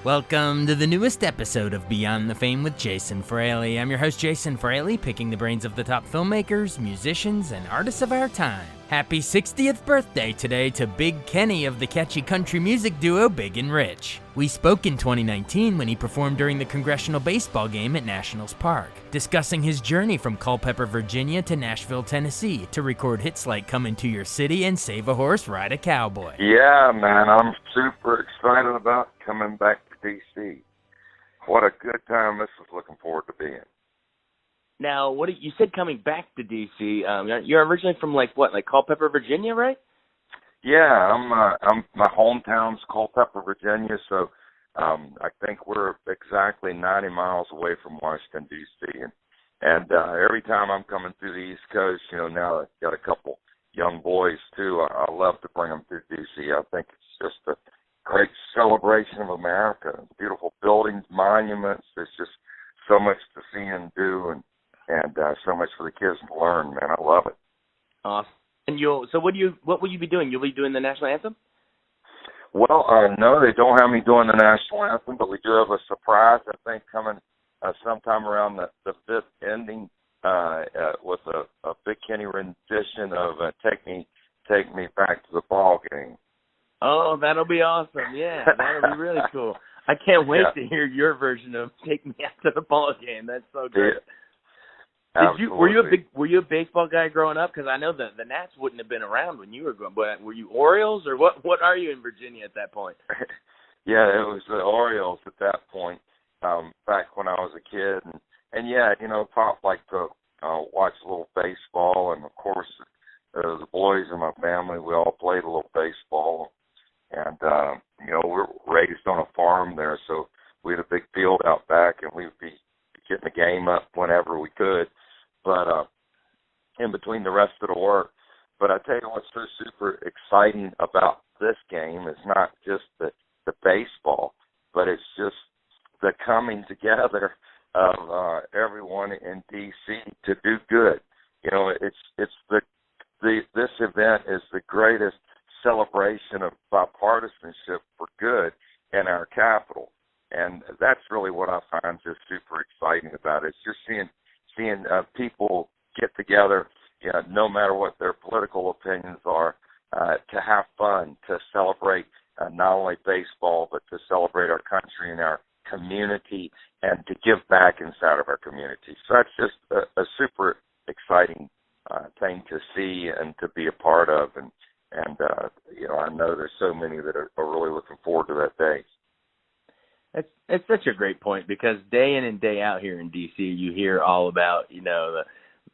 Welcome to the newest episode of Beyond the Fame with Jason Fraley. I'm your host, Jason Fraley, picking the brains of the top filmmakers, musicians, and artists of our time. Happy 60th birthday today to Big Kenny of the catchy country music duo Big and Rich. We spoke in 2019 when he performed during the Congressional baseball game at Nationals Park, discussing his journey from Culpeper, Virginia to Nashville, Tennessee to record hits like Coming to Your City and Save a Horse, Ride a Cowboy. Yeah, man, I'm super excited about coming back to D.C. What a good time this is looking forward to being. Now, you said coming back to D.C. You're originally from like Culpeper, Virginia, right? Yeah, I'm my hometown's Culpeper, Virginia, so I think we're exactly 90 miles away from Washington D.C. and every time I'm coming through the East Coast, now I've got a couple young boys too. I love to bring them through D.C. I think it's just a great celebration of America. Beautiful buildings, monuments. There's just so much to see and do, and so much for the kids to learn, man. I love it. Awesome. And what will you be doing? You'll be doing the national anthem? Well, no, they don't have me doing the national anthem, but we do have a surprise, I think, coming sometime around the fifth ending with a Big Kenny rendition of Take Me Back to the Ball Game. Oh, that'll be awesome. Yeah, that'll be really cool. I can't wait to hear your version of Take Me Out to the Ball Game. That's so great. Yeah. Were you a baseball guy growing up? Because I know the Nats wouldn't have been around when you were growing. But were you Orioles or what? What are you in Virginia at that point? Yeah, it was the Orioles at that point. Back when I was a kid, and yeah, Pop liked to watch a little baseball, and of course, the boys in my family, we all played a little baseball, and we were raised on a farm there, so we had a big field out back, and we would be getting the game up whenever we could. But in between the rest of the work. But I tell you what's so super exciting about this game is not just the baseball, but it's just the coming together of everyone in D.C. to do good. This event is the greatest celebration of bipartisanship for good in our capital. And that's really what I find just super exciting about it. It's just seeing people get together, no matter what their political opinions are, to have fun, to celebrate not only baseball, but to celebrate our country and our community and to give back inside of our community. So that's just a super exciting thing to see and to be a part of. And I know there's so many that are really looking forward to that day. It's such a great point because day in and day out here in D.C., you hear all about,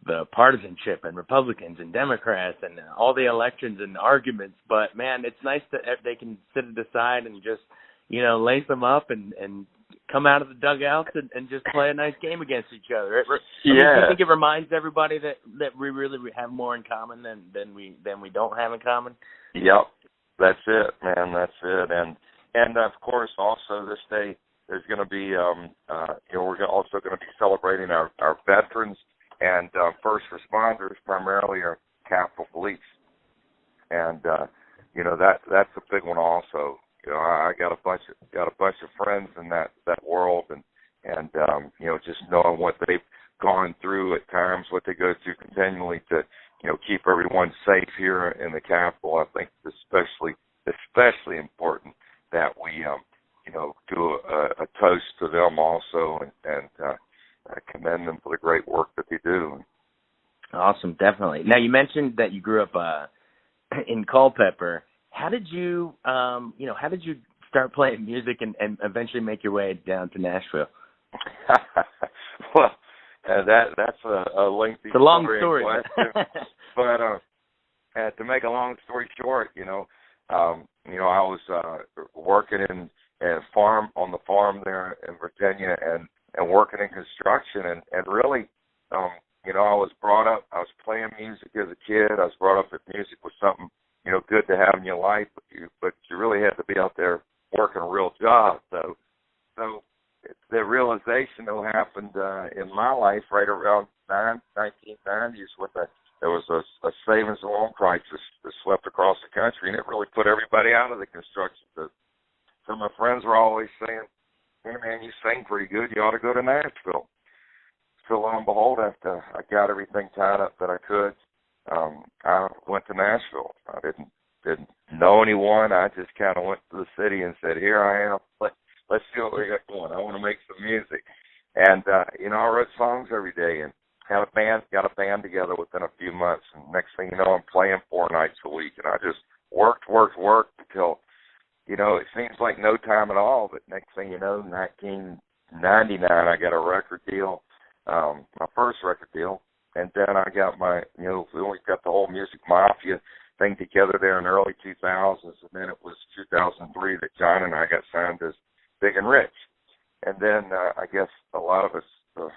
the partisanship and Republicans and Democrats and all the elections and arguments. But, man, it's nice that they can sit it aside and just, lace them up and come out of the dugouts and just play a nice game against each other. Do you think it reminds everybody that we really have more in common than we don't have in common? Yep, that's it, man. That's it. And of course, also this day, there's going to be, we're also going to be celebrating our veterans and first responders, primarily our Capitol Police. And, that's a big one also. I got a bunch of friends in that world and just knowing what they've gone through at times, what they go through continually to, keep everyone safe here in the Capitol. I think it's especially important that we, do a toast to them also and commend them for the great work that they do. Awesome, definitely. Now, you mentioned that you grew up in Culpeper. How did you start playing music and eventually make your way down to Nashville? Well, that's a lengthy it's a long story. But to make a long story short, I was working on the farm there in Virginia and working in construction and really, I was brought up. I was playing music as a kid. I was brought up that music was something good to have in your life, but you really had to be out there working a real job. So the realization that happened in my life right around 1990s when there was a savings and loan crisis that swept across the country, and it really put everybody out of the construction business. So my friends were always saying, hey, man, you sing pretty good. You ought to go to Nashville. So lo and behold, after I got everything tied up that I could, I went to Nashville. I didn't know anyone. I just kind of went to the city and said, here I am. Let's see what we got going. I want to make some music. And, I wrote songs every day and got a band together within a few months. And next thing you know, I'm playing 4 nights a week. And I just worked until, it seems like no time at all. But next thing you know, 1999, I got a record deal, my first record deal. And then I got we only got the whole Music Mafia thing together there in the early 2000s. And then it was 2003 that John and I got signed as Big and Rich. And then I guess a lot of us, the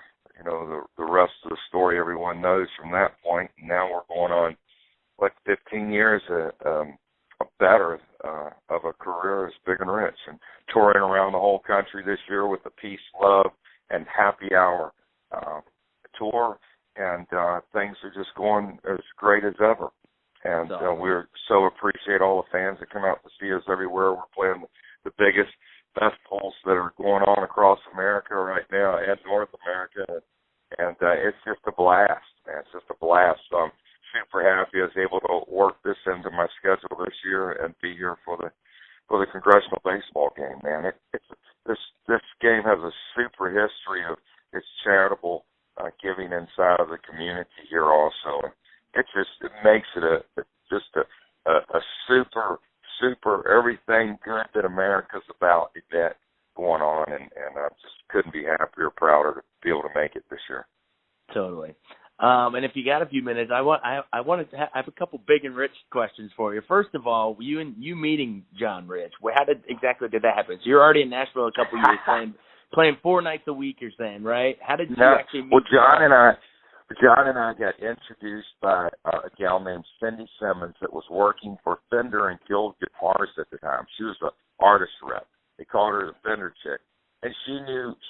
rest of the story everyone knows from that point. Now we're going on, 15 years better of a career as Big and Rich, and touring around the whole country this year with the Peace, Love, and Happy Hour tour. And things are just going as great as ever. And we're so appreciate all the fans that come out to see us everywhere. We're playing the biggest festivals that are going on across America right now and North America. And it's just a blast, man. It's just a blast. So I'm super happy I was able to work this into my schedule this year and be here for the Congressional baseball game, man. This game has a super history of its charitable giving inside of the community here also. It makes it a super everything good that America's about event going on, and I just couldn't be happier, prouder to be able to make it this year. Totally. And if you got a few minutes, I have a couple Big and Rich questions for you. First of all, you meeting John Rich, how exactly did that happen? So you're already in Nashville a couple years playing 4 nights a week, you're saying, right? How did you actually meet? Well, John and I got introduced by a gal named Cindy Simmons that was working for Fender and Guild Guitars at the time. She was an artist rep. They called her the Fender chick. And she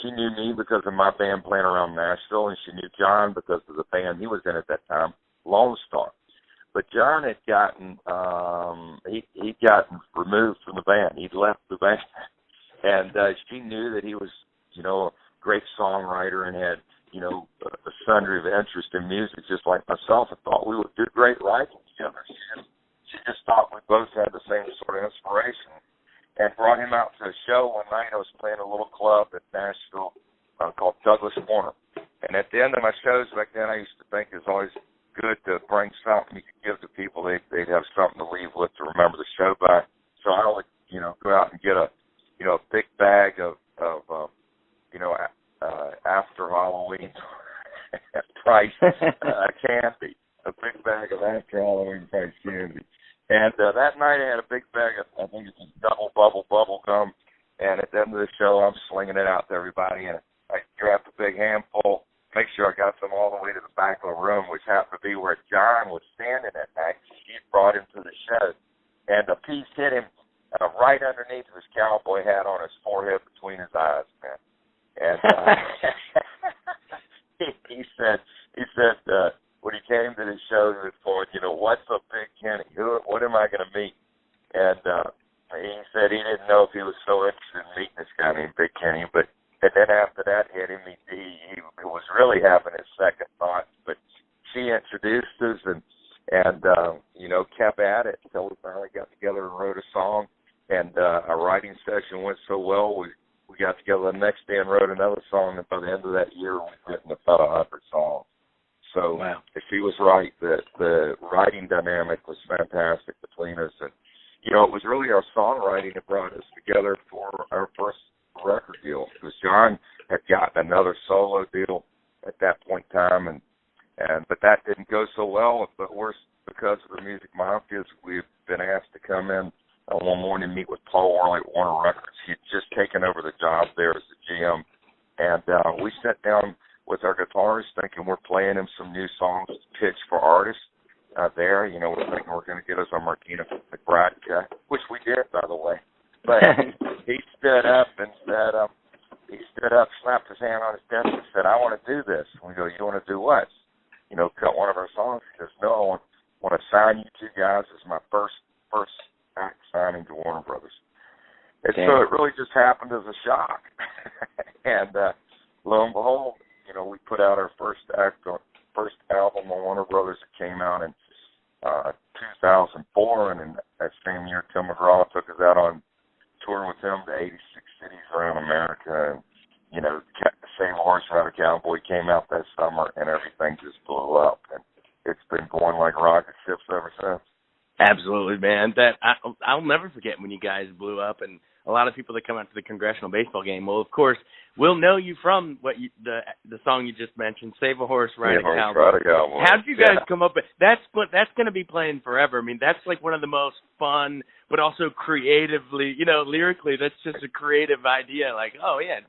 knew me because of my band playing around Nashville, and she knew John because of the band he was in at that time, Lone Star. But John had gotten he'd gotten removed from the band. He'd left the band. And she knew that he was, a great songwriter and had, a sundry of interest in music, just like myself. I thought we would do great writing together. She just thought we both had the same sort of inspiration, and brought him out to a show one night. I was playing a little club in Nashville called Douglas Corner. And at the end of my shows back then, I used to think it was always good to bring something you could give to people. They'd have something to leave with to remember the show by. So I would, go out and get a big bag of after Halloween price candy, a big bag of after Halloween price candy. And that night I had a big bag of, I think it's double bubble gum. And at the end of the show, I'm slinging it out to everybody. And I grabbed a big handful, make sure I got some all the way to the back of the room, which happened to be where John was standing that night. He brought him to the show. And a piece hit him right underneath his cowboy hat on his forehead between his eyes, man. And he said when he came to the show, he was going, what's up, Big Kenny? What am I going to meet? And he said he didn't know if he was so interested in meeting this guy named Big Kenny. And then after that hit him, he was really having his second thoughts. But she introduced us and kept at it until we finally got together and wrote a song. And our writing session went so well, we got together the next day and wrote another song, and by the end of that year, we've written about 100 songs. So wow. She was right that the writing dynamic was fantastic between us. And, it was really our songwriting that brought us together for our first record deal, because John had gotten another solo deal at that point in time, but that didn't go so well. But worse, because of the Music Mafia, we've been asked to come in one morning meet with Paul Worley at Warner Records. He'd just taken over the job there as the GM. And we sat down with our guitarist thinking we're playing him some new songs to pitch for artists there. We're thinking we're going to get us a Martina McBride guy, which we did, by the way. But he stood up, slapped his hand on his desk and said, I want to do this. And we go, you want to do what? Cut one of our songs? He goes, no, I want to sign you two guys as my first act signing to Warner Brothers. And so it really just happened as a shock. and lo and behold, we put out our first album on Warner Brothers that came out in 2004, and in that same year, Tim McGraw took us out on tour with him to 86 cities around America, and Save a Horse, Ride a Cowboy came out that summer, and everything just blew up, and it's been going like rocket ships ever since. Absolutely, man. I'll never forget when you guys blew up, and a lot of people that come out to the Congressional baseball game, well, of course, we'll know you from the song you just mentioned, Save a Horse, Ride a Cowboy. How did you guys come up with that's going to be playing forever? I mean, that's like one of the most fun, but also creatively, lyrically, that's just a creative idea. Like, oh yeah,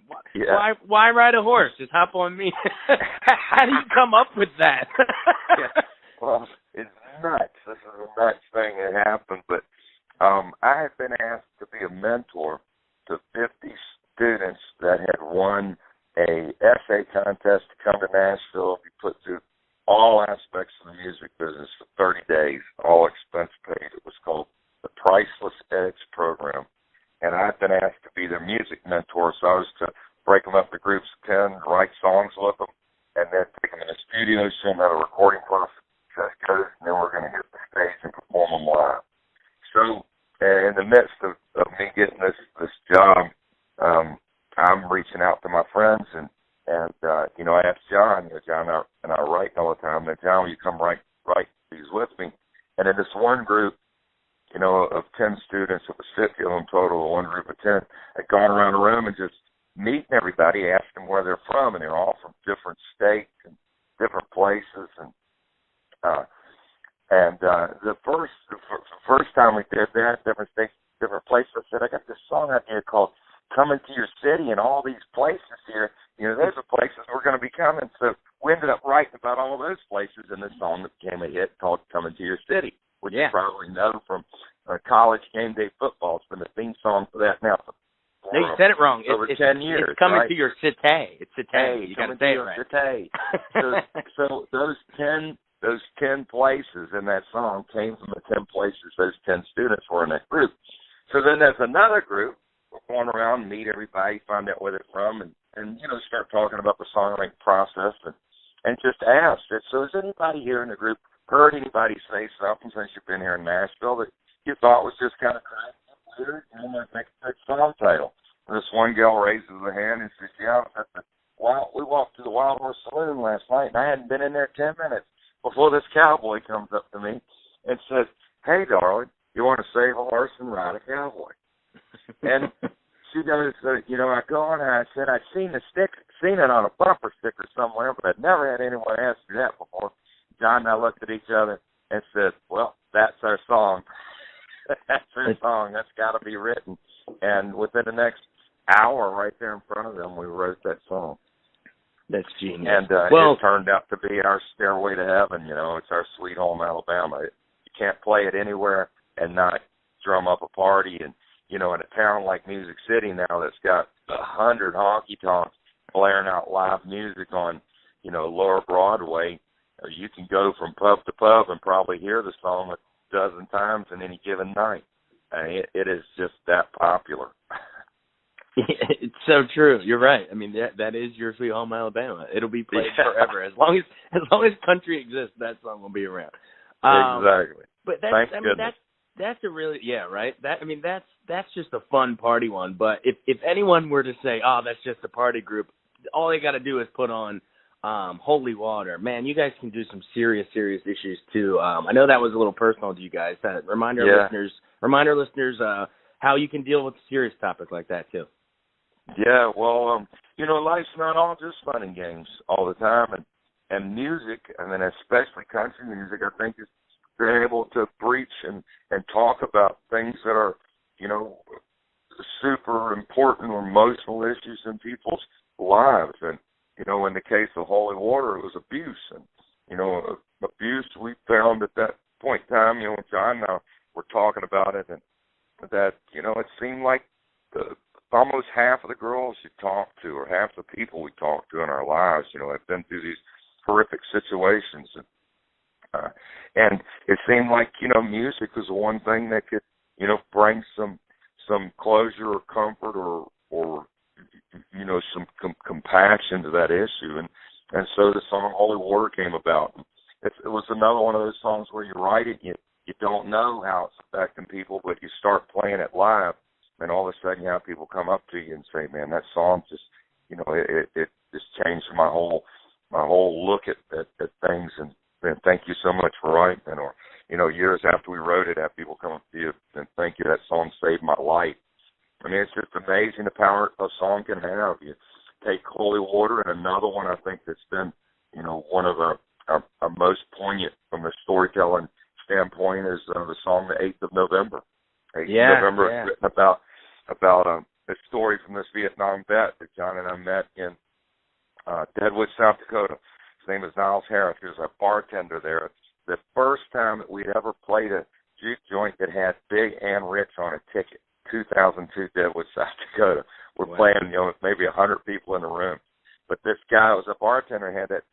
why ride a horse? Just hop on me. How do you come up with that? Well, it's nuts. This is a nuts thing that happened, but I have been asked to be a mentor to 50 students that had won a essay contest to come to Nashville, be put through all aspects of the music business for 30 days, all expense paid. It was called the Priceless Edge Program, and I've been asked to be their music mentor, so I was to break them up into groups of 10, write songs with them, and then take them in the studio, show them how the recording process goes, and then we're going to hit the stage and perform them live. So in the midst of me getting this job, I'm reaching out to my friends, and I asked John, John and I write all the time, that John, will you come write these with me? And in this one group, of 10 students, it was 50 of them total, one group of 10, had gone around the room and just meeting everybody, asking where they're from, and they're all from different states and different places, and the first time we did that, different states, different places, I said, I got this song out here called Coming to Your City, and all these places here, those are places we're going to be coming. So we ended up writing about all those places in this song that became a hit called Coming to Your City, which you probably know from college game day football. It's been the theme song for that now. No, you said it wrong. Over 10 years. It's Coming right? to Your City. It's City. You got to say it right. City. So those 10 places in that song came from the 10 places those 10 students were in that group. So then there's another group. We're going around and meet everybody, find out where they're from, and start talking about the songwriting process, and just ask. So has anybody here in the group heard anybody say something since you've been here in Nashville that you thought was just kind of weird? Might make a good song title. And this one gal raises her hand and says, we walked to the Wild Horse Saloon last night, and I hadn't been in there 10 minutes before this cowboy comes up to me and says, hey, darling, you want to save a horse and ride a cowboy? And she goes, I go on and I said, I'd seen it on a bumper sticker somewhere, but I'd never had anyone ask me that before. John and I looked at each other and said, well, that's our song. That's our song. That's got to be written. And within the next hour, right there in front of them, we wrote that song. That's genius. And it turned out to be our stairway to heaven. It's our Sweet Home Alabama. You can't play it anywhere and not drum up a party. And, in a town like Music City now that's got 100 honky-tonks blaring out live music on, Lower Broadway, you can go from pub to pub and probably hear the song a dozen times in any given night. It is just that popular. It's so true. You're right. I mean, that is your Sweet Home Alabama. It'll be played forever. As long as country exists, that song will be around. Exactly. But that's a really right. That's just a fun party one. But if anyone were to say, oh, that's just a party group, all they got to do is put on Holy Water. Man, you guys can do some serious issues too. I know that was a little personal to you guys. Remind our listeners how you can deal with a serious topic like that too. Yeah, well, life's not all just fun and games all the time, and music, especially country music, I think is being able to preach and talk about things that are, super important or emotional issues in people's lives. And, in the case of Holy Water, it was abuse. And, abuse, we found at that point in time, John and I were talking about it, and that, it seemed like almost half of the girls you talk to or half the people we talk to in our lives, have been through these horrific situations. And it seemed like, music was the one thing that could, bring some closure or comfort or some compassion to that issue, and so the song Holy Water came about. It was another one of those songs where you write it, you don't know how it's affecting people, but you start playing it live, and all of a sudden you have people come up to you and say, "Man, that song just, it just changed my whole look at things." And thank you so much for writing it. Or, years after we wrote it, have people come up to you and thank you, that song saved my life. I mean, it's just amazing the power a song can have. You take Holy Water, and another one I think that's been, one of our most poignant from the storytelling standpoint is the song The 8th of November. 8th of November is written about a story from this Vietnam vet that John and I met in Deadwood, South Dakota. His name is Niles Harris. He was a bartender there. The first time that we'd ever played a juke joint that had Big and Rich on a ticket, 2002 Deadwood, South Dakota. We're playing, maybe 100 people in the room. But this guy was a bartender, had that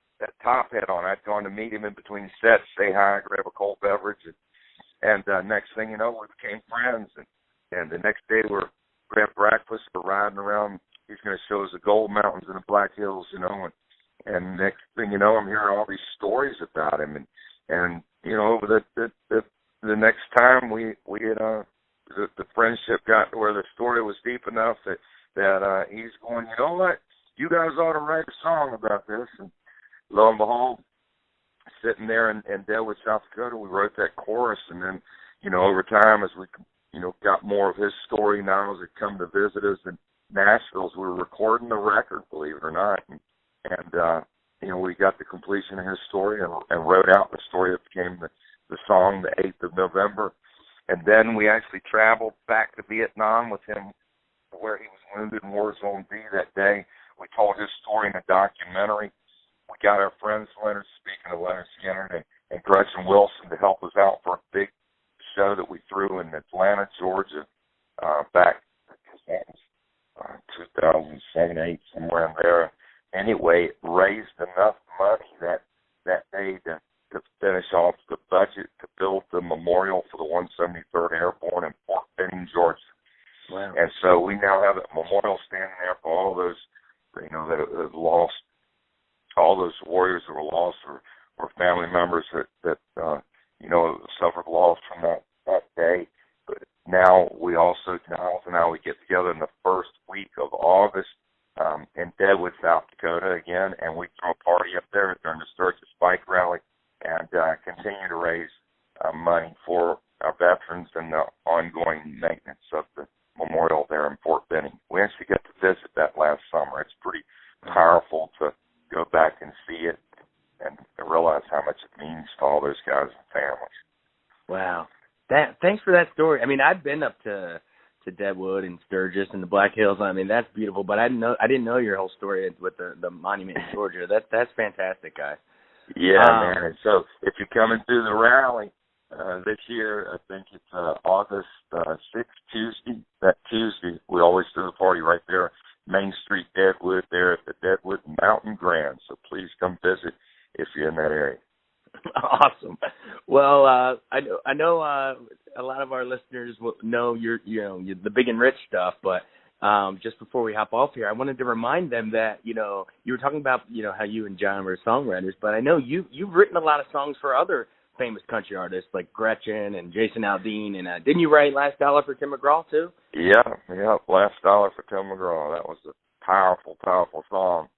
top hat on. I'd gone to meet him in between sets, say hi, grab a cold beverage. And next thing you know, we became friends. And the next day we had breakfast, we're riding around. He's going to show us the Gold Mountains and the Black Hills, and next thing you know, I'm hearing all these stories about him. And over the next time we had, the friendship got to where the story was deep enough that he's going, you know what, you guys ought to write a song about this. And lo and behold, sitting there in Deadwood, South Dakota, we wrote that chorus. And then, over time, as we, got more of his story now, as it come to visit us in Nashville, we were recording the record, believe it or not. And we got the completion of his story and wrote out the story that became the song, The 8th of November. And then we actually traveled back to Vietnam with him, where he was wounded in War Zone B that day. We told his story in a documentary. We got our friends, speaking of Leonard Skinner and Gretchen Wilson, to help us out for a big show that we threw in Atlanta, Georgia, back, that was 2007, 2008, somewhere in there. Anyway, it raised enough money that day to finish off the budget to build the memorial for the 173rd Airborne in Fort Benning, Georgia. Wow. And so we now have a memorial standing there for all those, that have lost, all those warriors that were lost or family members that suffered loss from that day. But now we also, Niles and I, we get together in the first week of August in Deadwood, South Dakota again, and we throw a party up there during the Sturgis Bike Rally and continue to raise money for our veterans and the ongoing maintenance of the memorial there in Fort Benning. We actually got to visit that last summer. It's pretty powerful to go back and see it and realize how much it means to all those guys and families. Wow. Thanks for that story. I mean, I've been up to Deadwood and Sturgis and the Black Hills. I mean, that's beautiful, but I didn't know your whole story with the monument in Georgia. That's fantastic, guys. Yeah, man. And so if you're coming through the rally this year, I think it's August 6th, Tuesday. That Tuesday, we always do the party right there, Main Street, Deadwood, there at the Deadwood Mountain Grand. So please come visit if you're in that area. Awesome. Well, I know a lot of our listeners will know you're the Big and Rich stuff, but just before we hop off here, I wanted to remind them that, you were talking about, how you and John were songwriters, but I know you've written a lot of songs for other famous country artists like Gretchen and Jason Aldean, and didn't you write Last Dollar for Tim McGraw too? Yeah, Last Dollar for Tim McGraw. That was a powerful, powerful song.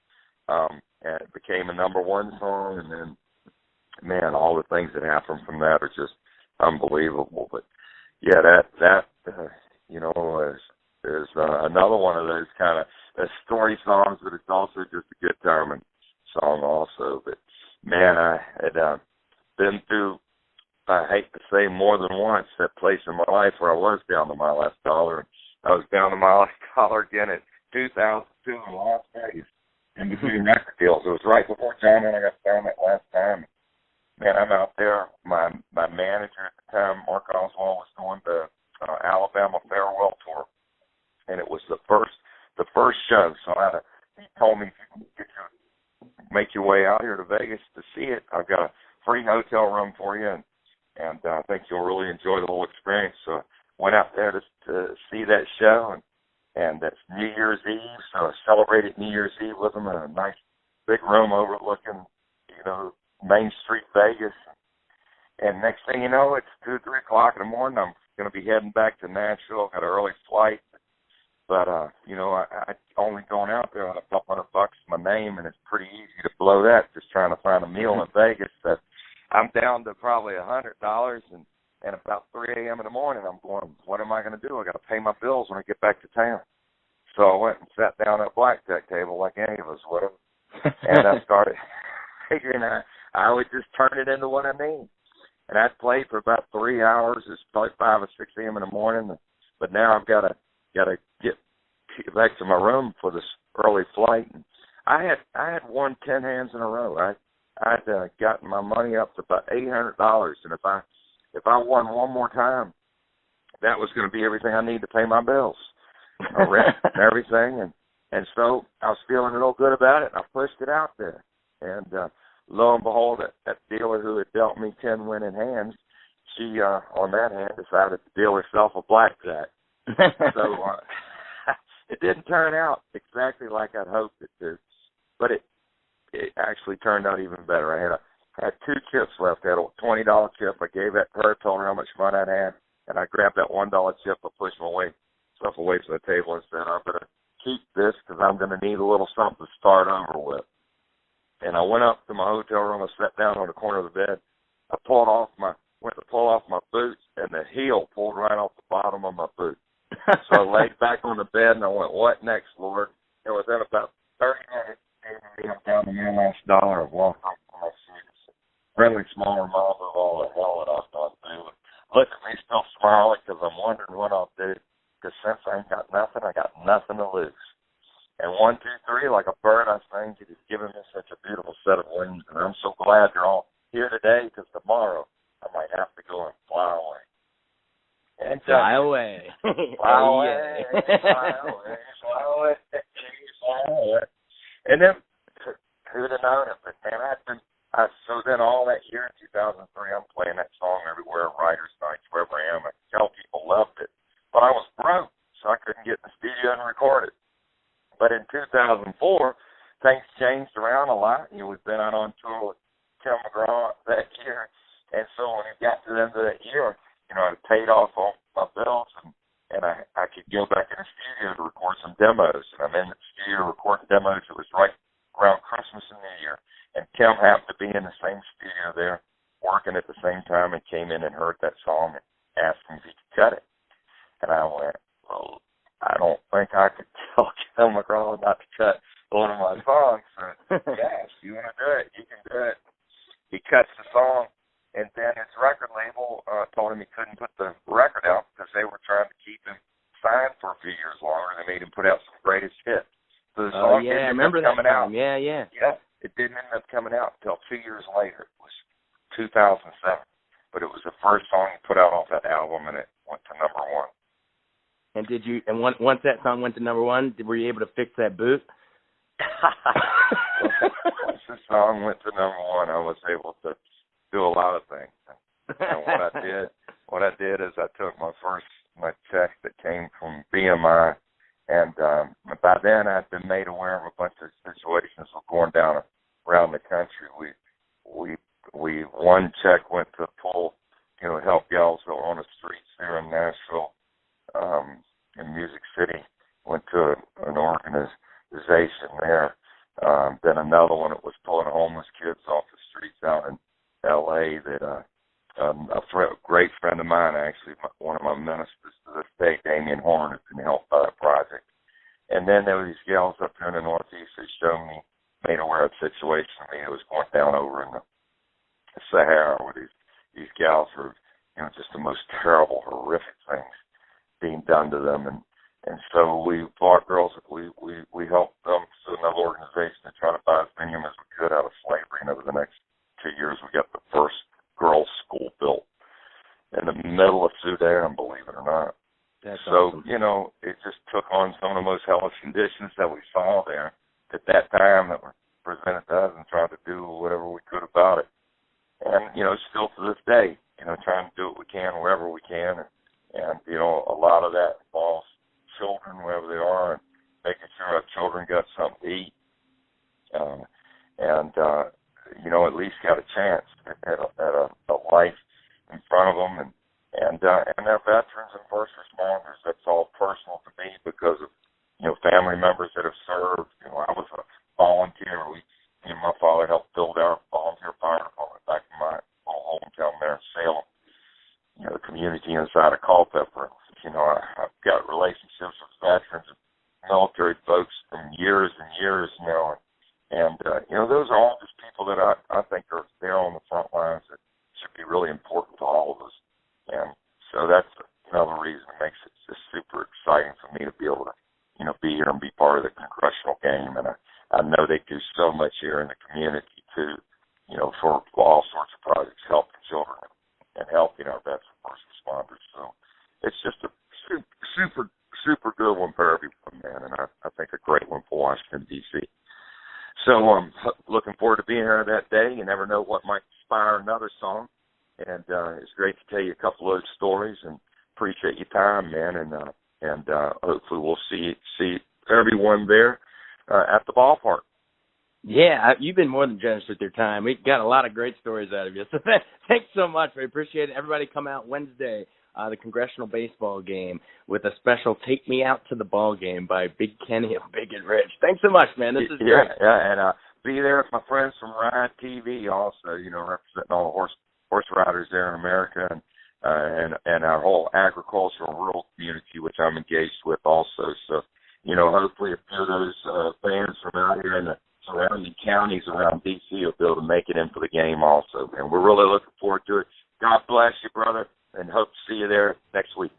And it became a number one song, and then, man, all the things that happened from that are just unbelievable. But yeah, that is another one of those kind of story songs, but it's also just a good timing song also. But man, I had been through, I hate to say more than once, that place in my life where I was down to my last dollar. I was down to my last dollar again at 2002 in Las Vegas in between record deals. It was right before John and I got down that last time. Man, I'm out there. My manager at the time, Mark Oswald, was going to Alabama farewell tour, and it was the first show. So he told me, if you can make your way out here to Vegas to see it, I've got a free hotel room for you, and I think you'll really enjoy the whole experience. So I went out there to see that show, and that's New Year's Eve, so I celebrated New Year's Eve with them in a nice big room overlooking, Main Street, Vegas. And next thing you know, it's 2, 3 o'clock in the morning. I'm going to be heading back to Nashville. Got an early flight. But, I only going out there on $200 my name, and it's pretty easy to blow that just trying to find a meal in Vegas. That I'm down to probably $100, and about 3 a.m. in the morning, I'm going, what am I going to do? I got to pay my bills when I get back to town. So I went and sat down at a blackjack table like any of us would have, and I started figuring I would just turn it into what I need. And I'd played for about 3 hours. It's probably 5 or 6 a.m. in the morning, but now I've got to get back to my room for this early flight. And I had won 10 hands in a row. I'd gotten my money up to about $800, and if I won one more time, that was going to be everything I need to pay my bills, rent and everything. And so I was feeling a little good about it, and I pushed it out there. And lo and behold, that dealer who had dealt me 10 winning hands, she, on that hand, decided to deal herself a blackjack. So it didn't turn out exactly like I'd hoped it to, but it actually turned out even better. I had 2 chips left. I had a $20 chip. I gave that to her, told her how much fun I'd had, and I grabbed that $1 chip. I pushed myself away from the table and said, I'm going to keep this because I'm going to need a little something to start over with. And I went up to my hotel room. I sat down on the corner of the bed. I went to pull off my boots, and the heel pulled right off the bottom of my boot. So I laid back on the bed, and I went, what next, Lord? And within about 30 minutes, I'm down to my last dollar of walking off my seats. Really small reminder of all the hell that I've gone through. Look at me still smiling because I'm wondering what I'll do. Because since I ain't got nothing, I got nothing to lose. And 1, 2, 3, like a bird, I sang, you've given me such a beautiful set of wings. And I'm so glad you're all here today because tomorrow I might have to go and fly away. And fly away. Fly away. Fly away. Fly away. Fly away. And then, who'd have known it? But, man, so then all that year in 2003, I'm playing that song everywhere, writers' nights, wherever I am. I could tell people loved it. But I was broke, so I couldn't get in the studio and record it. But in 2004, things changed around a lot. We've been out on tour with Tim McGraw that year. And so when it got to the end of that year, I paid off all my bills, and I could go back in the studio to record some demos. And I'm in the studio recording demos. It was right around Christmas and New Year. And Tim happened to be in the same studio there, working at the same time, and came in and heard that song and asked me if he could cut it. And I went, well, I don't think I could tell Tim McGraw not to cut one of my songs. So, yes, you want to do it, you can do it. He cuts the song, and then his record label told him he couldn't put the record out because they were trying to keep him signed for a few years longer. They made him put out some greatest hits. So the song I remember that time. Yeah. Yeah, it didn't end up coming out until 2 years later. It was 2007. But it was the first song he put out off that album, and it went to number 1. And once that song went to number 1, were you able to fix that boot? Once the song went to number 1, I was able to do a lot of things. And what I did is I took my check that came from BMI, and by then I'd been made aware of a bunch of situations that were going down around the country. We one check went to pull, help gals that were on the streets here in Nashville, in Music City. Went to an organization there. Then another one that was pulling homeless kids off the streets out in L.A. that a great friend of mine, actually, one of my ministers to this day, Damian Horn, has been helped by that project. And then there were these gals up here in the Northeast that showed me, made aware of the situation. It was going down over in the Sahara where these gals were, just the most terrible, horrific things being done to them. And so we bought girls, we helped them to another organization to try to buy as many of them as we could out of slavery. And over the next 2 years, we got the first girls' school built in the middle of Sudan, believe it or not. That's so, awesome. it just took on some of the most hellish conditions that we saw there at that time that were presented to us, and tried to do whatever we could about it. And, still to this day, trying to do what we can wherever we can. And a lot of that involves children, wherever they are, and making sure our children got something to eat, and at least got a chance at a life in front of them, and our veterans and first responders. That's all personal to me because of family members that have served. I was a volunteer. Me and my father helped build our volunteer fire department back in my hometown there in Salem. The community inside of Culpeper. I've got relationships with veterans and military folks from years and years now, and those are all just people that I think are there on the front lines that should be really important to all of us. And so that's another reason it makes it just super exciting for me to be able to be here and be part of the congressional game. And I know they do so much here in the community too, for all sorts of projects, helping children and helping our veterans first responders. So it's just a super, super good one for everyone, man. And I think a great one for Washington, D.C. So I'm looking forward to being here that day. You never know what might inspire another song. And it's great to tell you a couple of those stories, and appreciate your time, man. And hopefully we'll see everyone there at the ballpark. Yeah, you've been more than generous with your time. We've got a lot of great stories out of you. So thanks so much. We appreciate it. Everybody come out Wednesday, the Congressional Baseball game, with a special Take Me Out to the Ball Game by Big Kenny of Big and Rich. Thanks so much, man. This is great. Yeah, and be there with my friends from Ride TV also, representing all the horse riders there in America, and our whole agricultural rural community, which I'm engaged with also. So, hopefully a few of those fans from out here in the surrounding counties around D.C. will be able to make it in for the game also. And we're really looking forward to it. God bless you, brother, and hope to see you there next week.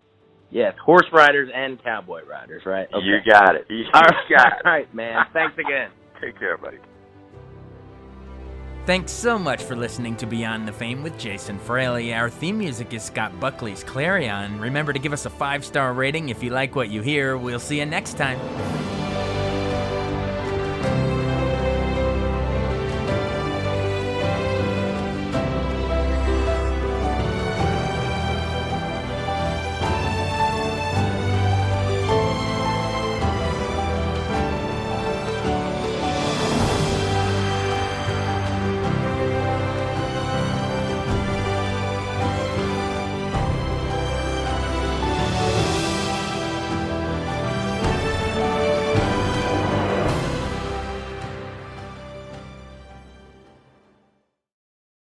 Yes, horse riders and cowboy riders, right? Okay. You got it. All right, man. Thanks again. Take care, buddy. Thanks so much for listening to Beyond the Fame with Jason Fraley. Our theme music is Scott Buckley's Clarion. Remember to give us a 5-star rating if you like what you hear. We'll see you next time.